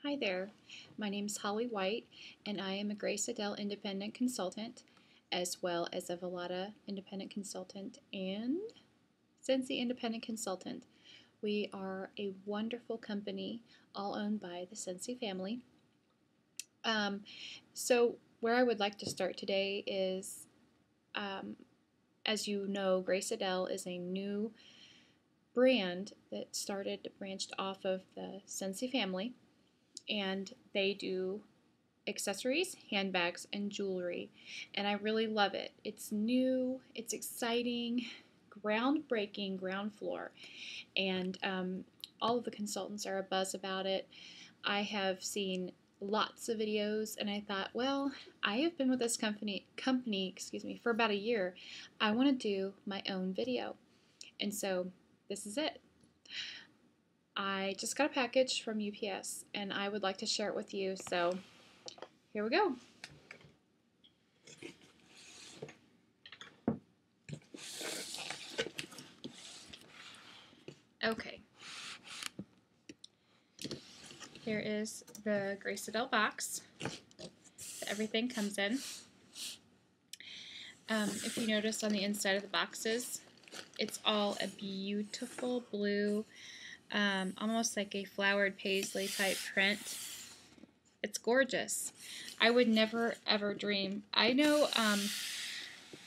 Hi there, my name is Holly White and I am a Grace Adele independent consultant as well as a Velada independent consultant and Scentsy independent consultant. We are a wonderful company all owned by the Scentsy family. So where I would like to start today is, as you know, Grace Adele is a new brand that branched off of the Scentsy family, and they do accessories, handbags, and jewelry, and I really love it. It's new, it's exciting, groundbreaking ground floor, and all of the consultants are abuzz about it. I have seen lots of videos, and I thought, well, I have been with this company, for about a year. I want to do my own video, and so this is it. I just got a package from UPS, and I would like to share it with you, so here we go. Okay. Here is the Grace Adele box that everything comes in. If you notice on the inside of the boxes, it's all a beautiful blue, almost like a flowered paisley type print. It's gorgeous. I would never ever dream. I know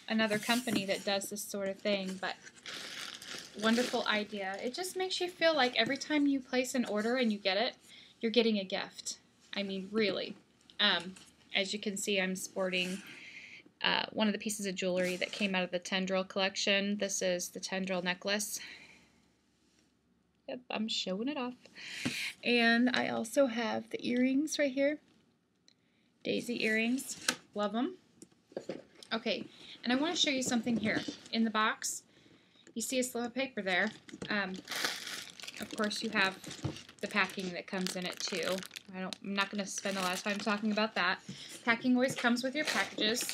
another company that does this sort of thing, but wonderful idea. It just makes you feel like every time you place an order and you get it, you're getting a gift. I mean, really. As you can see, I'm sporting one of the pieces of jewelry that came out of the tendril collection. This is the tendril necklace. Yep, I'm showing it off. And I also have the earrings right here. Daisy earrings. Love them. Okay, and I want to show you something here. In the box, you see a slip of paper there. Of course, you have the packing that comes in it too. I'm not going to spend a lot of time talking about that. Packing always comes with your packages.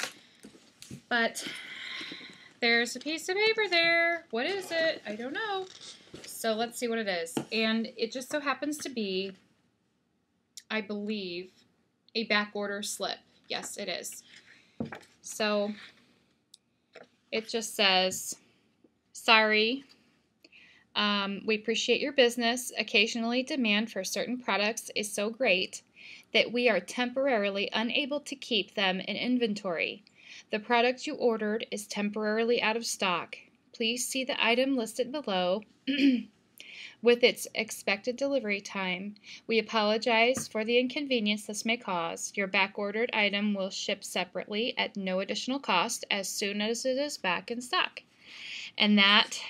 But there's a piece of paper there. What is it? I don't know. So let's see what it is. And it just so happens to be, I believe, a back order slip. Yes, it is. So it just says, sorry, we appreciate your business. Occasionally demand for certain products is so great that we are temporarily unable to keep them in inventory. The product you ordered is temporarily out of stock. Please see the item listed below with its expected delivery time. We apologize for the inconvenience this may cause. Your back-ordered item will ship separately at no additional cost as soon as it is back in stock. And that,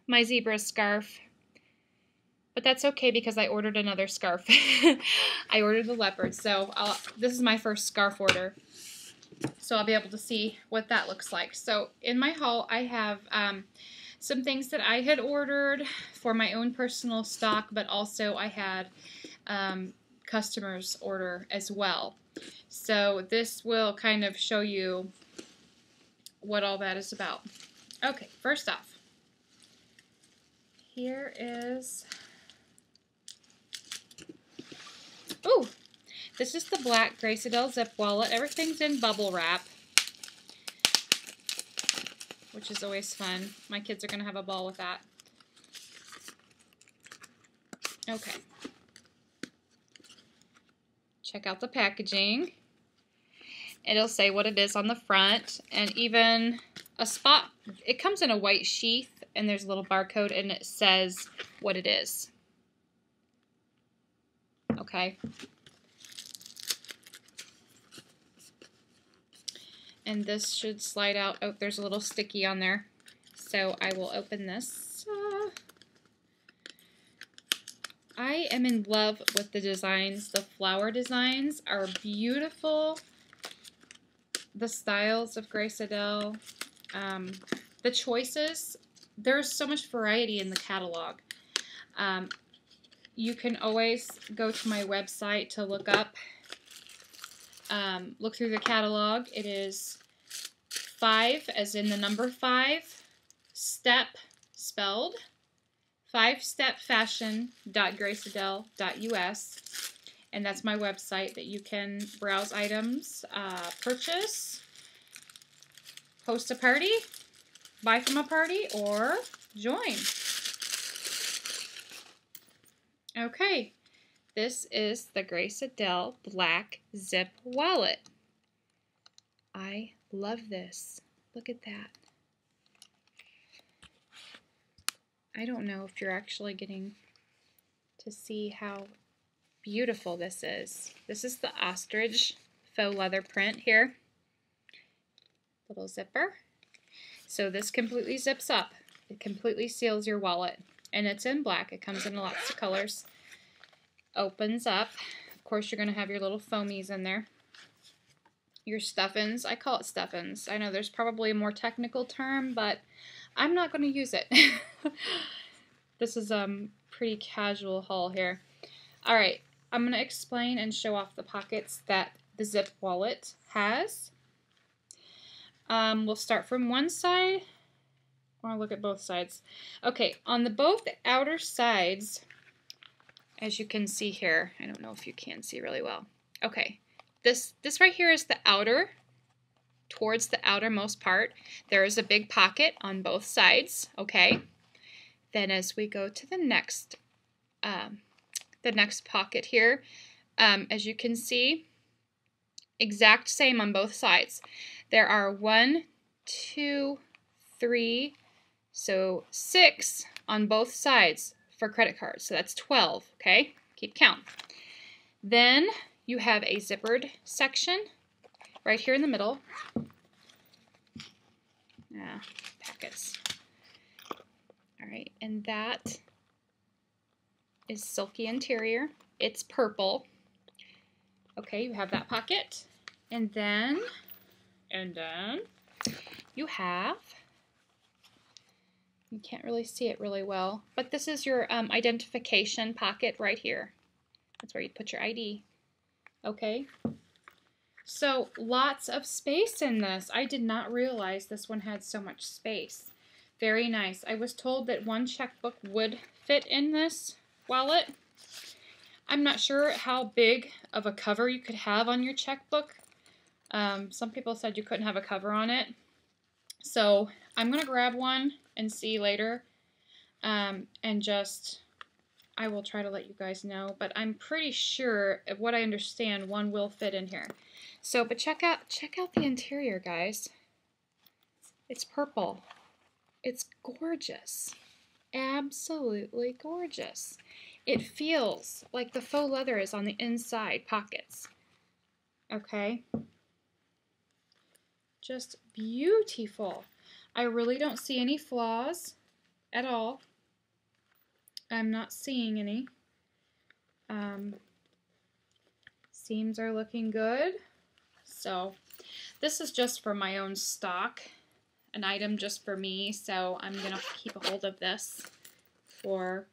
my zebra scarf, but that's okay because I ordered another scarf. I ordered the leopard, so this is my first scarf order. So I'll be able to see what that looks like. So in my haul, I have some things that I had ordered for my own personal stock, but also I had customers order as well. So this will kind of show you what all that is about. Okay, first off, here is, ooh, this is the black Grace Adele zip wallet. Everything's in bubble wrap, which is always fun. My kids are going to have a ball with that. Okay. Check out the packaging. It'll say what it is on the front, and even a spot. It comes in a white sheath, and there's a little barcode, and it says what it is. Okay. And this should slide out. Oh, there's a little sticky on there. So I will open this. I am in love with the designs. The flower designs are beautiful. The styles of Grace Adele. The choices. There's so much variety in the catalog. You can always go to my website to look up. Look through the catalog. It is 5, as in the number 5, step spelled, 5stepfashion.graceadele.us, And that's my website that you can browse items, purchase, host a party, buy from a party, or join. Okay, this is the Grace Adele Black Zip Wallet. I love this. Look at that. I don't know if you're actually getting to see how beautiful this is. This is the ostrich faux leather print here. Little zipper. So this completely zips up. It completely seals your wallet. And it's in black. It comes in lots of colors. Opens up. Of course, you're going to have your little foamies in there. Your stuffins. I call it stuffins. I know there's probably a more technical term, but I'm not going to use it. This is a pretty casual haul here. Alright, I'm going to explain and show off the pockets that the zip wallet has. We'll start from one side. I want to look at both sides. Okay, on both outer sides, as you can see here, I don't know if you can see really well. Okay, this right here is the outer, towards the outermost part. There is a big pocket on both sides, okay? Then as we go to the next pocket here, as you can see, exact same on both sides. There are 1, 2, 3, so 6 on both sides for credit cards. So that's 12, okay? Keep count. Then you have a zippered section right here in the middle. Packets. All right, and that is silky interior. It's purple. Okay, you have that pocket. And then you have, you can't really see it really well, but this is your identification pocket right here. That's where you put your ID. Okay, so lots of space in this. I did not realize this one had so much space. Very nice. I was told that one checkbook would fit in this wallet. I'm not sure how big of a cover you could have on your checkbook. Some people said you couldn't have a cover on it. So I'm going to grab one and see later. I will try to let you guys know. But I'm pretty sure, of what I understand, one will fit in here. So, but check out the interior, guys. It's purple. It's gorgeous. Absolutely gorgeous. It feels like the faux leather is on the inside pockets. Okay? Just beautiful. I really don't see any flaws at all. I'm not seeing any. Seams are looking good. So this is just for my own stock. An item just for me. So I'm going to keep a hold of this for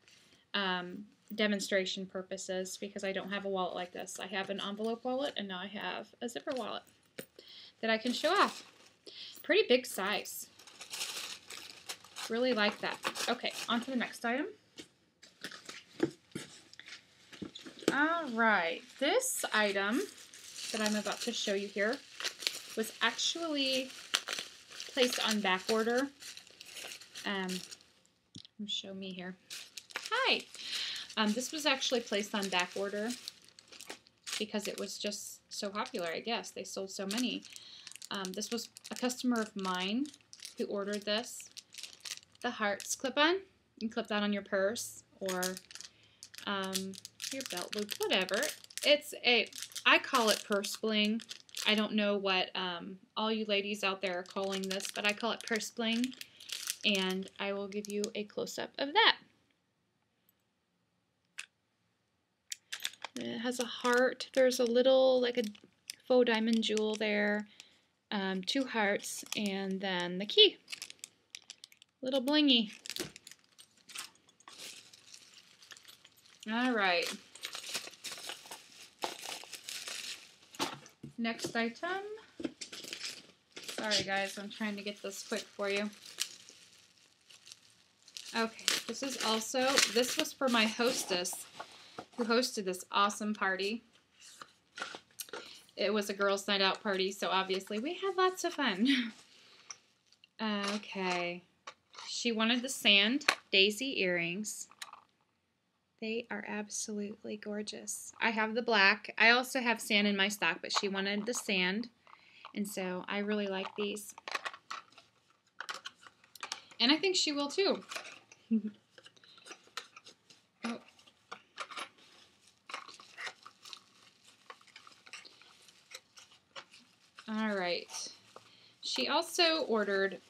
demonstration purposes because I don't have a wallet like this. I have an envelope wallet and now I have a zipper wallet that I can show off. Pretty big size. Really like that. Okay, on to the next item. Alright, this item that I'm about to show you here was actually placed on back order. Show me here. Hi! This was actually placed on back order because it was just so popular, I guess. They sold so many. This was a customer of mine who ordered this. The hearts clip-on. You can clip that on your purse or your belt loop, whatever. I call it purse bling. I don't know what all you ladies out there are calling this, but I call it purse bling. And I will give you a close-up of that. It has a heart. There's a little, like a faux diamond jewel there. 2 hearts, and then the key. Little blingy. Alright. Next item. Sorry guys, I'm trying to get this quick for you. Okay, this was for my hostess who hosted this awesome party. It was a girls' night out party, so obviously we had lots of fun. Okay. She wanted the sand daisy earrings. They are absolutely gorgeous. I have the black. I also have sand in my stock, but she wanted the sand. And so I really like these. And I think she will too. Oh. All right. She also ordered,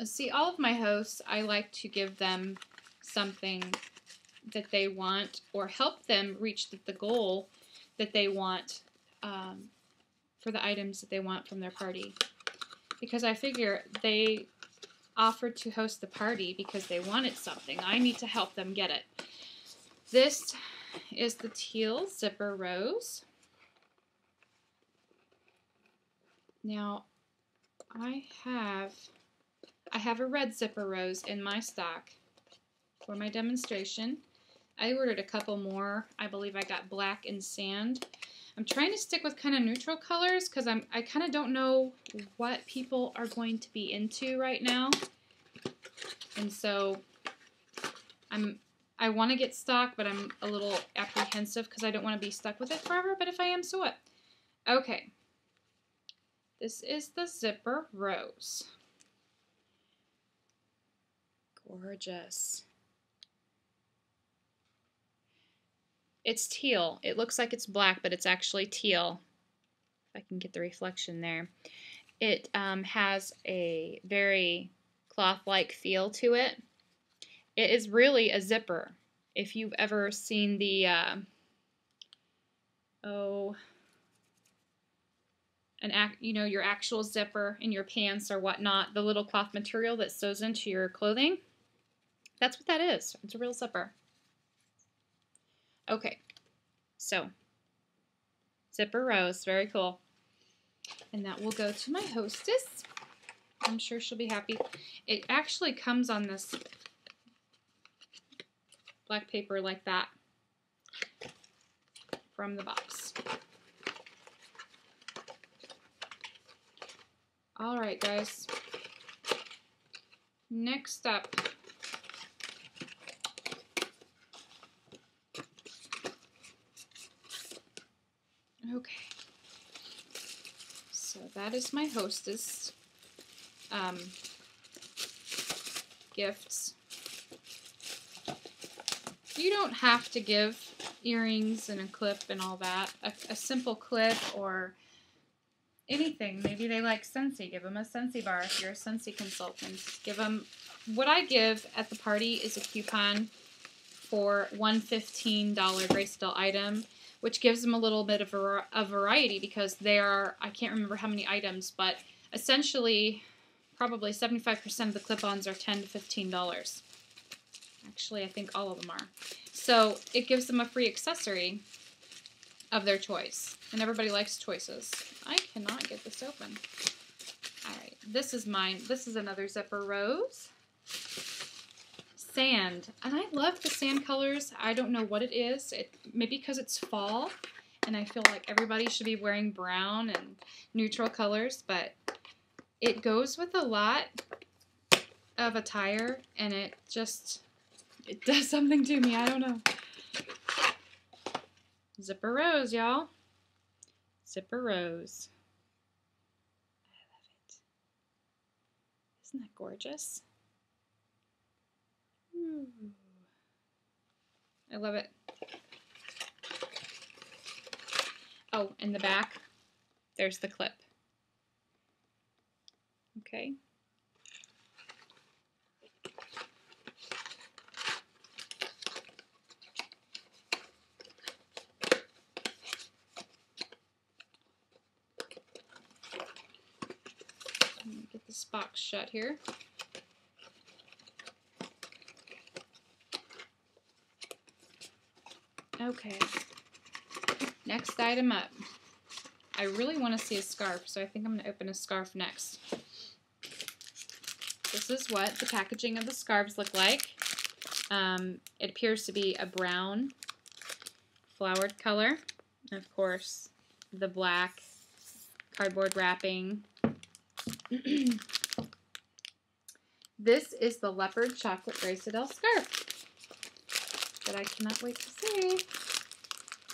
see, all of my hosts, I like to give them something that they want or help them reach the goal that they want for the items that they want from their party. Because I figure they offered to host the party because they wanted something. I need to help them get it. This is the teal zipper rose. Now, I have a red zipper rose in my stock for my demonstration. I ordered a couple more. I believe I got black and sand. I'm trying to stick with kind of neutral colors because I kind of don't know what people are going to be into right now. And so I want to get stock, but I'm a little apprehensive because I don't want to be stuck with it forever. But if I am, so what? Okay. This is the zipper rose. Gorgeous. It's teal. It looks like it's black, but it's actually teal. If I can get the reflection there. It has a very cloth-like feel to it. It is really a zipper. If you've ever seen the, your actual zipper in your pants or whatnot, the little cloth material that sews into your clothing, that's what that is. It's a real zipper. Okay, so zipper rose, very cool. And that will go to my hostess. I'm sure she'll be happy. It actually comes on this black paper like that from the box. All right, guys. Next up, okay. So that is my hostess gifts. You don't have to give earrings and a clip and all that. A simple clip or anything. Maybe they like Scentsy. Give them a Scentsy bar if you're a Scentsy consultant. Give them. What I give at the party is a coupon for one $15 Grace Adele item, which gives them a little bit of a variety because they are, I can't remember how many items, but essentially probably 75% of the clip-ons are $10 to $15. Actually, I think all of them are. So it gives them a free accessory of their choice. And everybody likes choices. I cannot get this open. All right, this is mine. This is another zipper rose. Sand. And I love the sand colors. I don't know what it is. Maybe because it's fall and I feel like everybody should be wearing brown and neutral colors, but it goes with a lot of attire and it does something to me. I don't know. Zipper rose, y'all. Zipper rose. I love it. Isn't that gorgeous? Ooh. I love it. Oh, in the back, there's the clip. Okay. Let me get this box shut here. Okay, next item up. I really want to see a scarf, so I think I'm going to open a scarf next. This is what the packaging of the scarves look like. It appears to be a brown flowered color. And of course, the black cardboard wrapping. This is the leopard chocolate Grace Adele scarf that I cannot wait to see.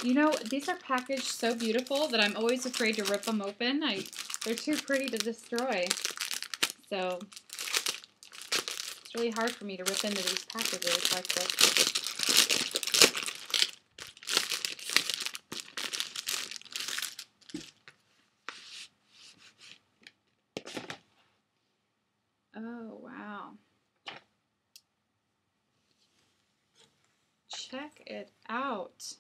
You know, these are packaged so beautiful that I'm always afraid to rip them open. They're too pretty to destroy. So it's really hard for me to rip into these packages like this. Oh, wow. Check it out.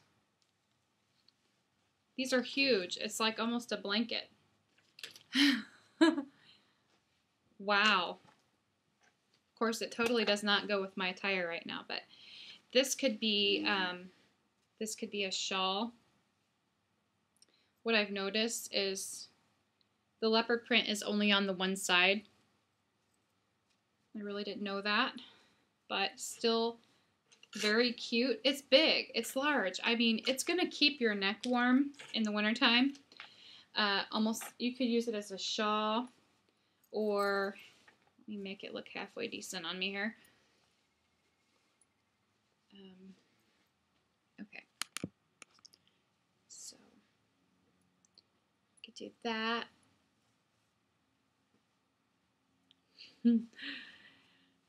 These are huge. It's like almost a blanket. Wow. Of course, it totally does not go with my attire right now, but this could be a shawl. What I've noticed is the leopard print is only on the one side. I really didn't know that, but still very cute. It's big. It's large. I mean, it's going to keep your neck warm in the wintertime. Almost, you could use it as a shawl, or let me make it look halfway decent on me here. Okay. So, I could do that.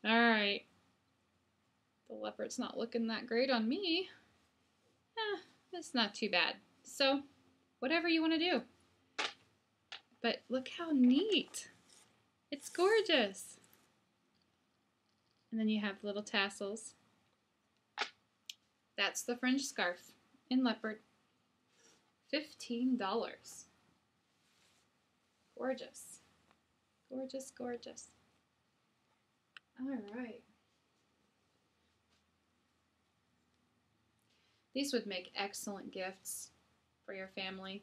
All right. The leopard's not looking that great on me. It's not too bad. So, whatever you want to do. But look how neat. It's gorgeous. And then you have little tassels. That's the fringe scarf in leopard. $15. Gorgeous. Gorgeous, gorgeous. All right. These would make excellent gifts for your family.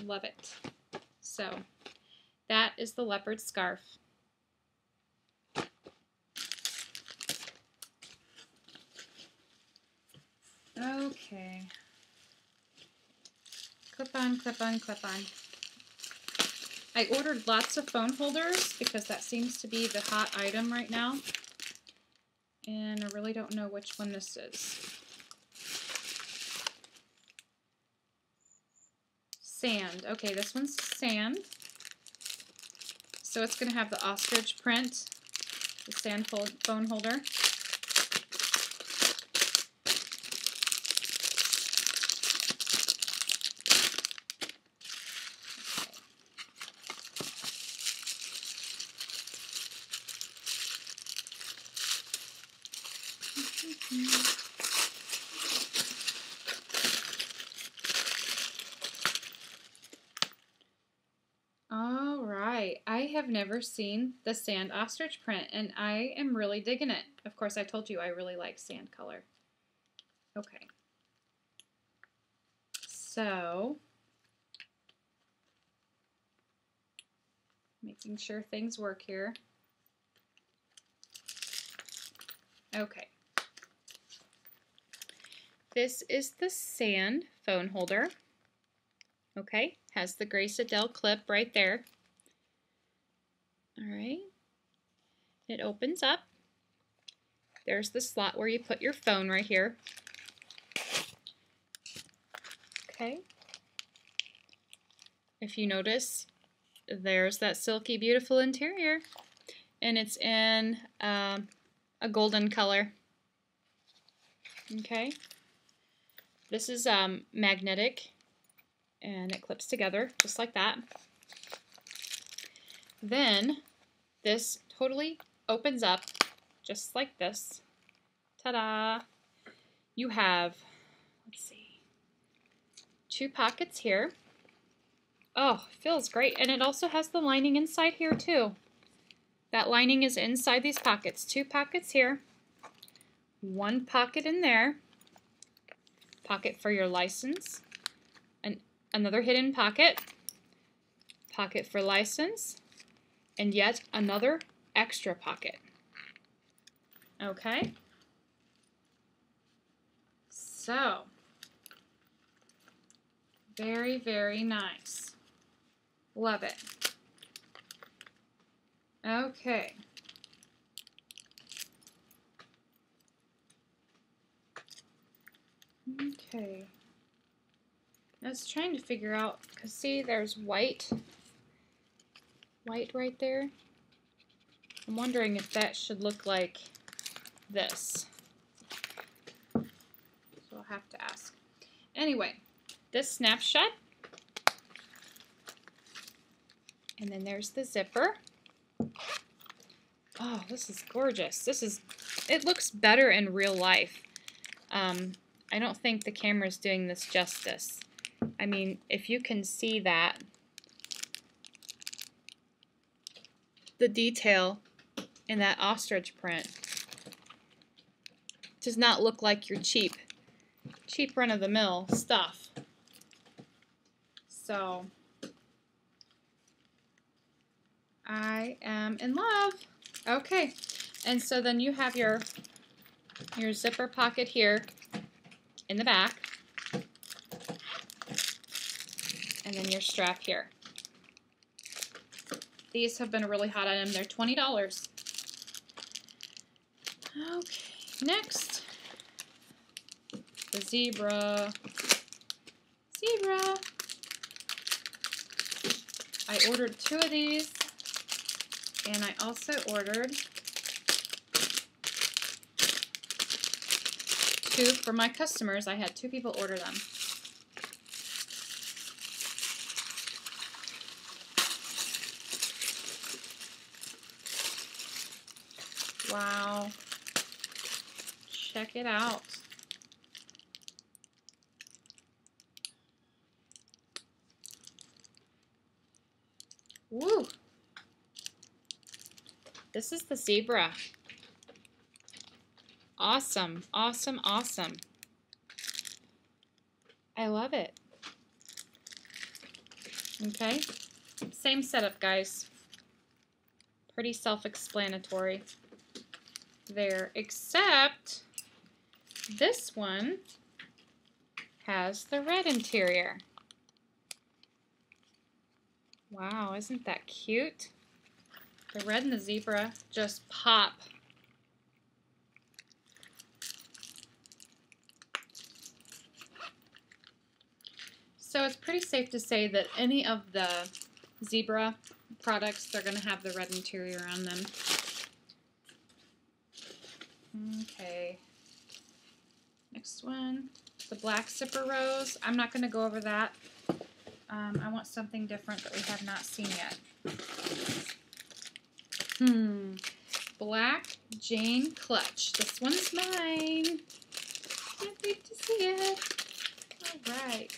Love it. So, that is the leopard scarf. Okay. Clip on, clip on, clip on. I ordered lots of phone holders because that seems to be the hot item right now. And I really don't know which one this is. Sand. Okay, this one's sand. So it's going to have the ostrich print, the sand phone holder. All right, I have never seen the sand ostrich print, and I am really digging it. Of course, I told you I really like sand color. Okay. So, making sure things work here. Okay. This is the sand phone holder. Okay, has the Grace Adele clip right there. All right. It opens up. There's the slot where you put your phone right here. Okay. If you notice, there's that silky, beautiful interior. And it's in a golden color. Okay. This is magnetic, and it clips together just like that. Then this totally opens up just like this. Ta-da! You have, let's see, 2 pockets here. Oh, feels great. And it also has the lining inside here too. That lining is inside these pockets. 2 pockets here. 1 pocket in there. Pocket for your license. Another hidden pocket. Pocket for license. And yet another extra pocket. Okay? So, very, very nice. Love it. Okay. Okay. I was trying to figure out, because see, there's white right there. I'm wondering if that should look like this. So I'll have to ask. Anyway, this snapshot. And then there's the zipper. Oh, this is gorgeous. It looks better in real life. I don't think the camera's doing this justice. I mean, if you can see that, the detail in that ostrich print does not look like your cheap run-of-the-mill stuff. So, I am in love. Okay, and so then you have your zipper pocket here in the back, and then your strap here. These have been a really hot item. They're $20. Okay, next, the zebra. I ordered 2 of these, and I also ordered 2 for my customers. I had 2 people order them. Wow. Check it out. Woo! This is the zebra. Awesome, awesome, awesome. I love it. Okay, same setup, guys. Pretty self-explanatory there, except this one has the red interior. Wow, isn't that cute? The red and the zebra just pop. So it's pretty safe to say that any of the zebra products, they're going to have the red interior on them. Okay. Next one, the black zipper rose. I'm not going to go over that. I want something different that we have not seen yet. Black Jane clutch. This one's mine. Can't wait to see it. All right.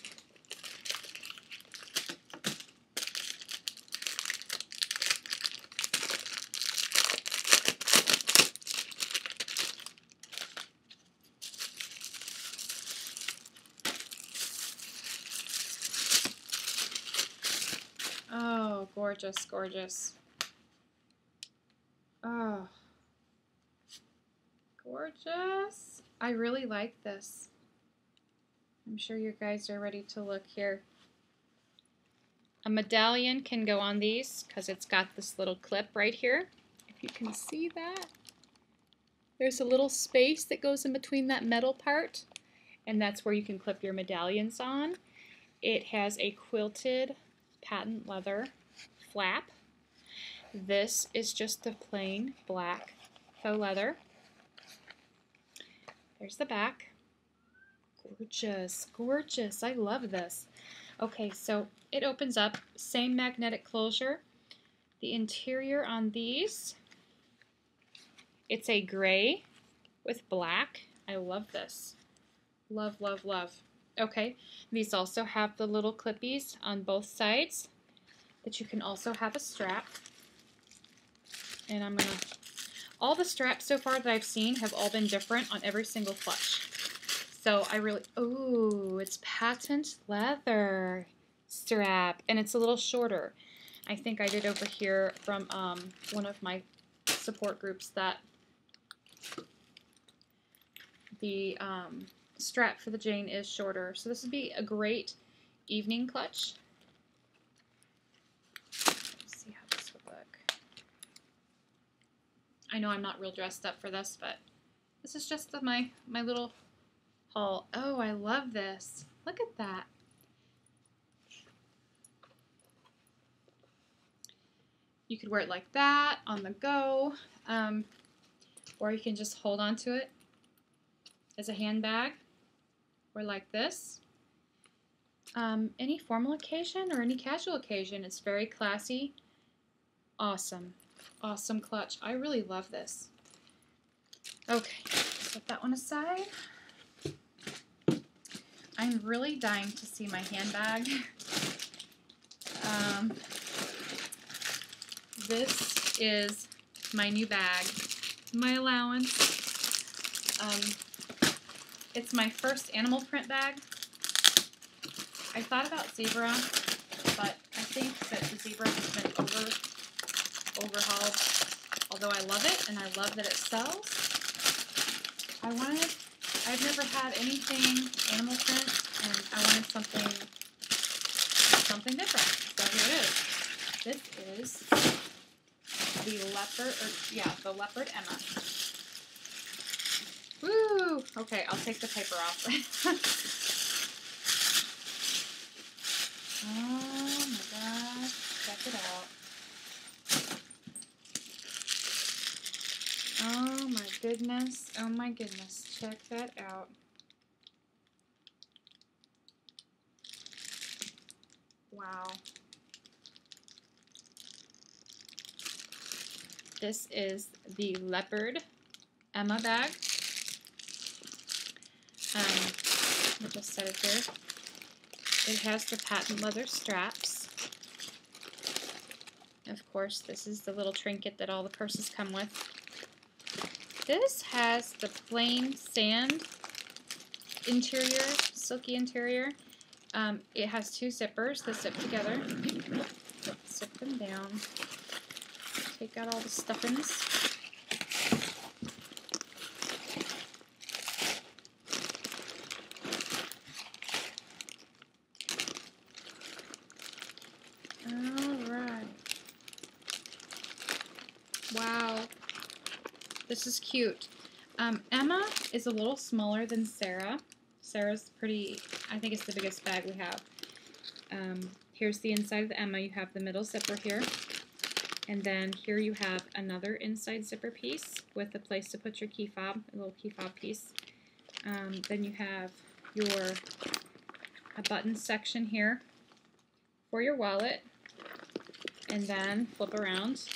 Oh, gorgeous, gorgeous. Oh, gorgeous. I really like this. I'm sure you guys are ready to look here. A medallion can go on these because it's got this little clip right here. If you can see that. There's a little space that goes in between that metal part, and that's where you can clip your medallions on. It has a quilted patent leather flap. This is just the plain black faux leather. There's the back. Gorgeous, gorgeous. I love this. Okay, so it opens up, same magnetic closure. The interior on these, it's a gray with black. I love this. Love, love, love. Okay, these also have the little clippies on both sides that you can also have a strap. And I'm gonna, all the straps so far that I've seen have all been different on every single clutch. So I really, ooh, it's patent leather strap, and it's a little shorter. I think I did over here from one of my support groups that the strap for the Jane is shorter. So this would be a great evening clutch. Let's see how this would look. I know I'm not real dressed up for this, but this is just my little haul. Oh, I love this. Look at that. You could wear it like that, on the go, or you can just hold on to it as a handbag, or like this. Any formal occasion or any casual occasion, it's very classy. Awesome. Awesome clutch. I really love this. Okay, set that one aside. I'm really dying to see my handbag. This is my new bag, my allowance. It's my first animal print bag. I thought about zebra, but I think that the zebra has been overhauled. Although I love it and I love that it sells, I've never had anything animal print, and I wanted something different. So here it is. This is the leopard Emma. Woo! Okay, I'll take the paper off. Oh my gosh, check it out. Oh my goodness, check that out. Wow. This is the leopard Emma bag. I'll just set it here. It has the patent leather straps. Of course, this is the little trinket that all the purses come with. This has the plain sand interior, silky interior. It has two zippers that zip together. Zip them down. Take out all the stuffings. Alright. Wow. This is cute. Emma is a little smaller than Sarah. Sarah's pretty, I think it's the biggest bag we have. Here's the inside of the Emma. You have the middle zipper here. And then here you have another inside zipper piece with a place to put your key fob, a little key fob piece. Then you have a button section here for your wallet. And then flip around.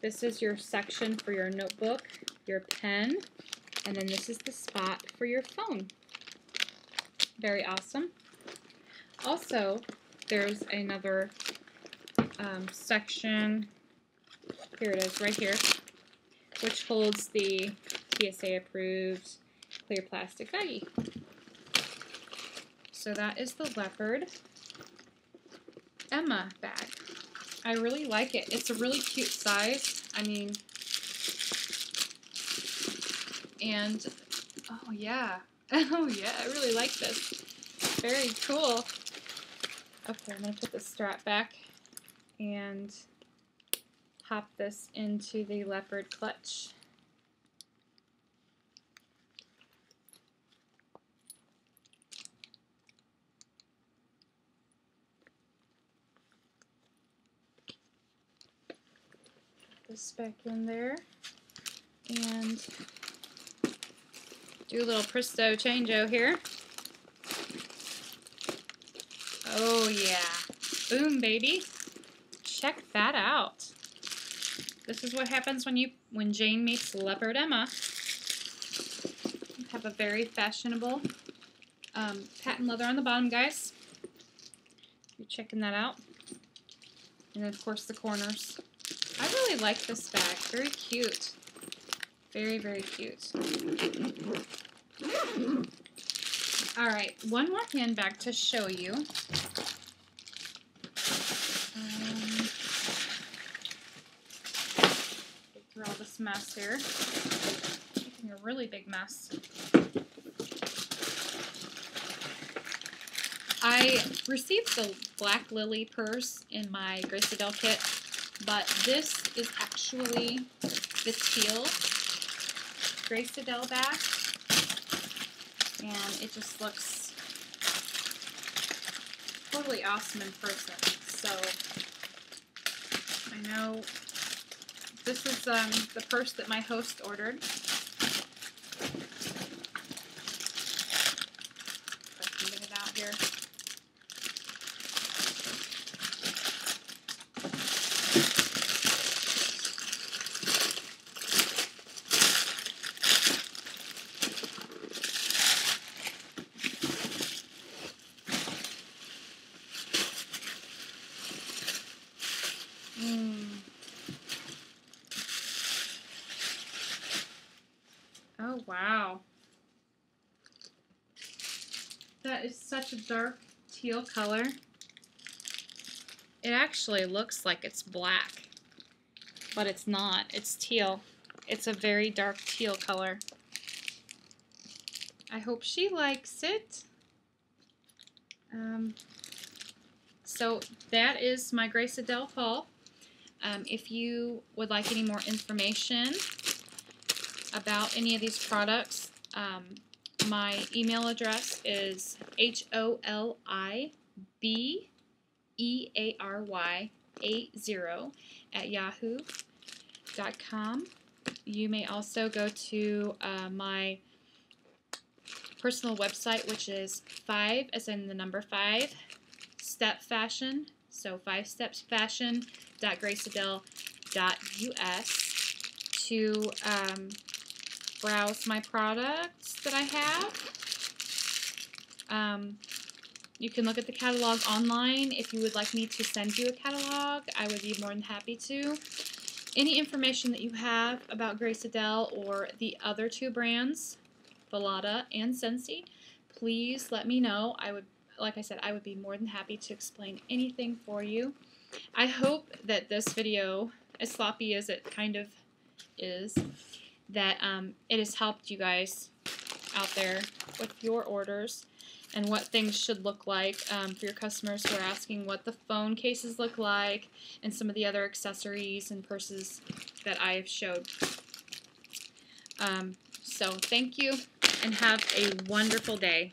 This is your section for your notebook, your pen, and then this is the spot for your phone. Very awesome. Also, there's another section, here it is, right here, which holds the TSA approved clear plastic baggie. So that is the leopard Emma bag. I really like it. It's a really cute size. I mean, and oh yeah, I really like this. Very cool. Okay, I'm gonna put the strap back and pop this into the leopard clutch. This back in there and do a little presto changeo here. Oh yeah, boom baby, check that out. This is what happens when Jane meets Leopard Emma. You have a very fashionable patent leather on the bottom, guys. You're checking that out. And then of course the corners. I really like this bag. Very cute. Very, very cute. Alright, one more handbag to show you. this mess here. Making a really big mess. I received the Black Lily purse in my Grace Adele kit, but this is actually the teal Grace Adele bag, and it just looks totally awesome in person. So I know this is the purse that my host ordered. If I can get it out here. Oh, wow. That is such a dark teal color. It actually looks like it's black, but it's not. It's teal. It's a very dark teal color. I hope she likes it. So that is my Grace Adele haul. If you would like any more information about any of these products, my email address is holibeary80@yahoo.com. You may also go to my personal website, which is 5 as in the number 5 step fashion, so 5stepsfashion.graceadele.us to browse my products that I have. You can look at the catalog online. If you would like me to send you a catalog, I would be more than happy to. Any information that you have about Grace Adele or the other two brands, Velada and Scentsy, please let me know. Like I said, I would be more than happy to explain anything for you. I hope that this video, as sloppy as it kind of is, that it has helped you guys out there with your orders and what things should look like for your customers who are asking what the phone cases look like and some of the other accessories and purses that I have showed. So thank you and have a wonderful day.